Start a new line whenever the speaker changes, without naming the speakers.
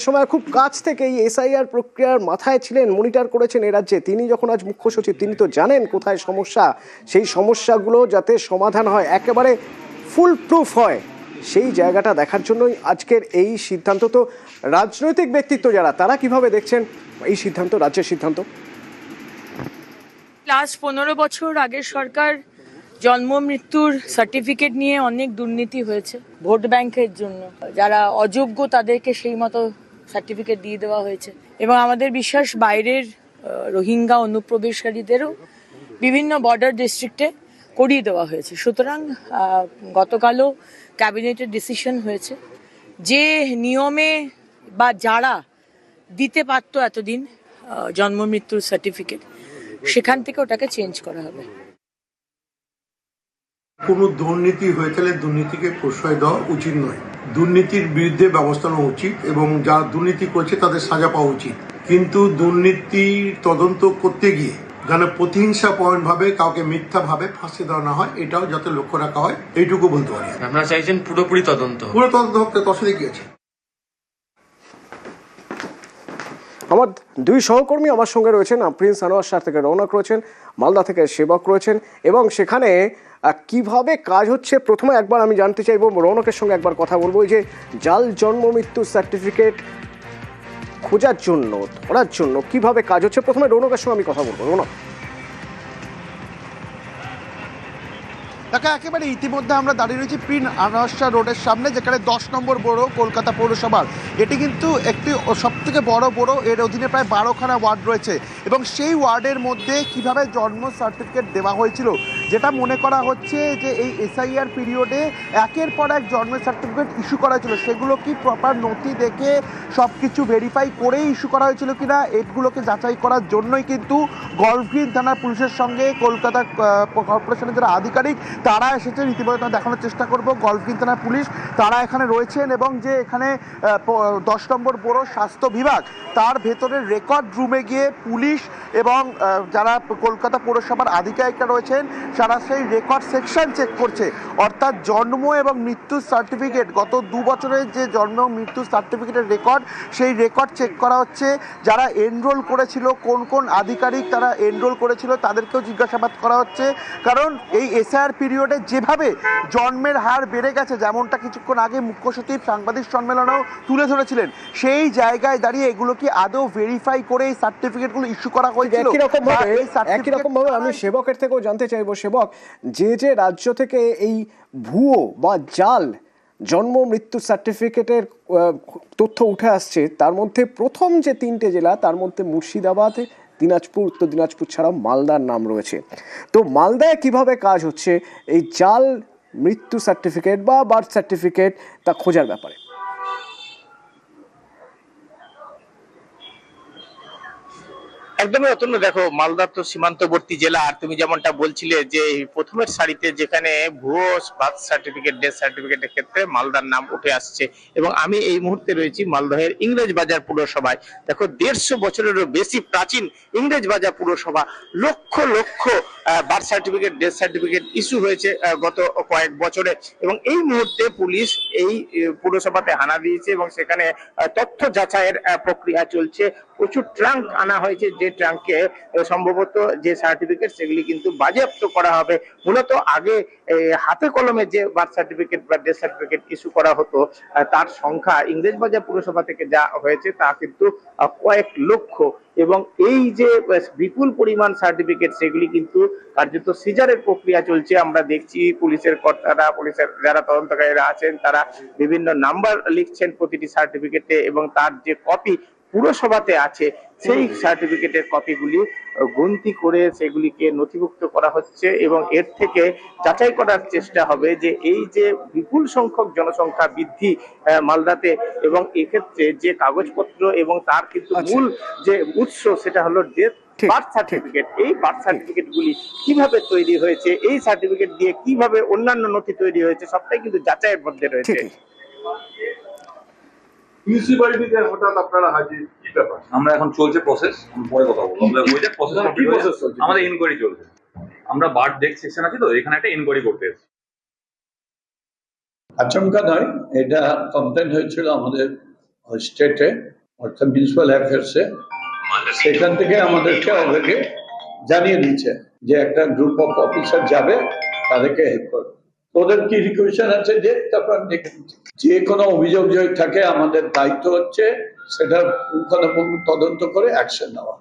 সময় খুব কাছ থেকে এই এসআইআর প্রক্রিয়ার মাথায় ছিলেন, মনিটর করেছেন এ রাজ্যে। তিনি যখন আজ মুখ্য সচিব, তিনি তো জানেন কোথায় সমস্যা, সেই সমস্যাগুলো যাতে সমাধান হয়, একেবারে ফুল প্রুফ হয়, সেই জায়গাটা দেখার জন্যই আজকের এই সিদ্ধান্ত। তো রাজনৈতিক ব্যক্তিত্ব যারা, তারা কিভাবে দেখছেন এই সিদ্ধান্ত, রাজ্যের সিদ্ধান্ত?
লাস্ট 15 বছর আগের সরকার জন্ম মৃত্যুর সার্টিফিকেট নিয়ে অনেক দুর্নীতি হয়েছে ভোট ব্যাংকের জন্য। যারা অযোগ্য তাদেরকে সেই মতো সার্টিফিকেট দিয়ে দেওয়া হয়েছে, এবং আমাদের বিশ্বাস বাইরের রোহিঙ্গা অনুপ্রবেশকারীদেরও বিভিন্ন বর্ডার ডিস্ট্রিক্টে করিয়ে দেওয়া হয়েছে। সুতরাং গতকালও ক্যাবিনেটের ডিসিশন হয়েছে যে নিয়মে বা যারা দিতে পারতো এতদিন জন্ম মৃত্যুর সার্টিফিকেট, সেখান থেকে ওটাকে চেঞ্জ করা হবে।
কোনো দুর্নীতি হয়ে থাকলে দুর্নীতিকে প্রশ্রয় দেওয়া উচিত নয়। দুর্নীতির বিরুদ্ধে ব্যবস্থা নেওয়া উচিত এবং যারা দুর্নীতি করছে তাদের সাজা পাওয়া উচিত। কিন্তু দুর্নীতির তদন্ত করতে গিয়ে যেন প্রতিহিংসা ভাবে কাউকে মিথ্যা ভাবে ফাঁসি দেওয়া না হয়, এটাও যাতে লক্ষ্য রাখা হয়, এইটুকু বলতে পারি।
আপনারা চাইছেন পুরোপুরি তদন্ত
হোক, তসে গিয়েছে।
আমার দুই সহকর্মী আমার সঙ্গে রয়েছেন। প্রিন্স আনোয়ার শাহ থেকে রৌনক রয়েছেন, মালদা থেকে সেবক রয়েছেন, এবং সেখানে কিভাবে কাজ হচ্ছে প্রথমে একবার আমি জানতে চাইবো, রৌনকের সঙ্গে একবার কথা বলবো। যে জাল জন্ম মৃত্যু সার্টিফিকেট খোঁজার জন্য, ধরার জন্য কিভাবে কাজ হচ্ছে, প্রথমে রৌনকের সঙ্গে আমি কথা বলবো। রৌনক,
তাকে একেবারে ইতিমধ্যে আমরা দাঁড়িয়ে রয়েছি প্রিন্স আনোয়ার শাহ রোডের সামনে, যেখানে 10 নম্বর বড় কলকাতা পৌরসভার। এটি কিন্তু একটি সবথেকে বড়, এর অধীনে প্রায় 12খানা ওয়ার্ড রয়েছে, এবং সেই ওয়ার্ডের মধ্যে কিভাবে জন্ম সার্টিফিকেট দেওয়া হয়েছিল, যেটা মনে করা হচ্ছে যে এই এসআইআর পিরিয়ডে একের পর এক জন্মের সার্টিফিকেট ইস্যু করা হয়েছিল, সেগুলো কি প্রপার নথি দেখে সব কিছু ভেরিফাই করেই ইস্যু করা হয়েছিল কিনা, এগুলোকে যাচাই করার জন্যই কিন্তু গল্ফগ্রিন থানার পুলিশের সঙ্গে কলকাতা কর্পোরেশনের যারা আধিকারিক তারা এসেছেন। ইতিমধ্যে দেখানোর চেষ্টা করব, গল্ফগ্রিন থানার পুলিশ তারা এখানে রয়েছেন, এবং যে এখানে 10 নম্বর বড় স্বাস্থ্য বিভাগ, তার ভেতরের রেকর্ড রুমে গিয়ে পুলিশ এবং যারা কলকাতা পৌরসভার আধিকারিকরা রয়েছেন তারা সেই রেকর্ড সেকশন চেক করছে। অর্থাৎ জন্ম এবং মৃত্যুর সার্টিফিকেট, গত 2 বছরের যে জন্ম মৃত্যুর সার্টিফিকেটের রেকর্ড, সেই রেকর্ড চেক করা হচ্ছে। যারা এনরোল করেছিল, কোন আধিকারিক তারা এনরোল করেছিল, তাদেরকেও জিজ্ঞাসাবাদ করা হচ্ছে। কারণ এই এসআইআর পিরিয়ডে যেভাবে জন্মের হার বেড়ে গেছে, যেমনটা কিছুক্ষণ আগে মুখ্য সচিব সাংবাদিক সম্মেলনেও তুলে ধরেছিলেন, সেই জায়গায় দাঁড়িয়ে এগুলো কি আদৌ ভেরিফাই করে এই সার্টিফিকেটগুলো ইস্যু করা হয়েছিল?
একই রকম ভাবে আমি সেবকের থেকেও জানতে চাইবো, সেবক, যে রাজ্য থেকে এই ভুয়ো বা জাল জন্ম মৃত্যু সার্টিফিকেটের তথ্য উঠে আসছে, তার মধ্যে প্রথম যে 3টে জেলা, তার মধ্যে মুর্শিদাবাদ, দিনাজপুর, উত্তর দিনাজপুর ছাড়াও মালদার নাম রয়েছে। তো মালদায় কিভাবে কাজ হচ্ছে এই জাল মৃত্যু সার্টিফিকেট বা বার্থ সার্টিফিকেট তা খোঁজার ব্যাপারে?
একদমই অতন্য, দেখো মালদা তো সীমান্তবর্তী জেলা, আর তুমি যেমনটা বলছিলে যে প্রথমের সারিতে যেখানে ভুয়ো বার্থ সার্টিফিকেট, ডেথ সার্টিফিকেটের ক্ষেত্রে মালদার নাম উঠে আসছে। এবং আমি এই মুহূর্তে রয়েছি মালদহের ইংরেজ বাজার পুরসভায়। দেখো 150 বছরেরও বেশি প্রাচীন ইংরেজ বাজার পুরসভা, lakh lakh birth certificate, death certificate issue হয়েছে গত কয়েক বছরে। এবং এই মুহূর্তে পুলিশ এই পুরসভাতে হানা দিয়েছে এবং সেখানে তথ্য যাচাইয়ের প্রক্রিয়া চলছে। প্রচুর ট্রাঙ্ক আনা হয়েছে, যে ট্রাঙ্কে সম্ভবত যে সার্টিফিকেট সেগুলি কিন্তু বাজেয়াপ্ত করা হবে। মূলত আগে হাতে কলমে যে বার্থ সার্টিফিকেট বা ডেথ সার্টিফিকেট ইস্যু করা হতো, তার সংখ্যা ইংরেজবাজার পুরসভা থেকে যা হয়েছে তা কিন্তু কয়েক লক্ষ। এবং এই যে বিপুল পরিমাণ সার্টিফিকেট, সেগুলি কিন্তু কার্যত সিজারের প্রক্রিয়া চলছে। আমরা দেখছি পুলিশের কর্তারা, পুলিশের যারা তদন্তকারীরা আছেন, তারা বিভিন্ন নাম্বার লিখছেন প্রতিটি সার্টিফিকেটে, এবং তার যে কপি পুরসভাতে আছে সেই সার্টিফিকেটের কপিগুলি গণতি করে সেগুলিকে নথিভুক্ত করা হচ্ছে। এবং এর থেকে যাচাই করার চেষ্টা হবে যে এই যে বিপুল সংখ্যক জনসংখ্যা বৃদ্ধি মালদাতে, এবং এক্ষেত্রে যে কাগজপত্র এবং তার কিন্তু মূল যে উৎস, সেটা হলো ডেথ বার্থ সার্টিফিকেট। এই বার্থ সার্টিফিকেট গুলি কিভাবে তৈরি হয়েছে, এই সার্টিফিকেট দিয়ে কিভাবে অন্যান্য নথি তৈরি হয়েছে, সবটাই কিন্তু যাচাইয়ের মধ্যে রয়েছে।
মিউনিসিপ্যালিটিতে হঠাৎ আপনারা হাজির, কি ব্যাপার?
আমরা এখন চলছে প্রসেস, পরে কথা বলবো। আমরা ওইটা প্রসেস কমপ্লিট হয়ে যাচ্ছে, আমাদের ইনকোয়ারি চলছে। আমরা বার্থ ডেথ সেকশন আছে, তো এখানে একটা ইনকোয়ারি করতে এসেছি।
আচমকা নয়, এটা কমপ্লেন হয়েছিল আমাদের স্টেটে অর্থাৎ মিউনিসিপ্যাল অ্যাফেয়ার্সে, সেখান থেকে আমাদেরকে অলরেডি জানিয়ে দিচ্ছে যে একটা গ্রুপ অফ অফিসার যাবে, তাদেরকে হেল্প করবে। ওদের কি রিকোয়েশন আছে যে তারপর যে কোনো অভিযোগ যদি থাকে আমাদের দায়িত্ব হচ্ছে সেটা পুঙ্খানুপুঙ্খ তদন্ত করে অ্যাকশন নেওয়া।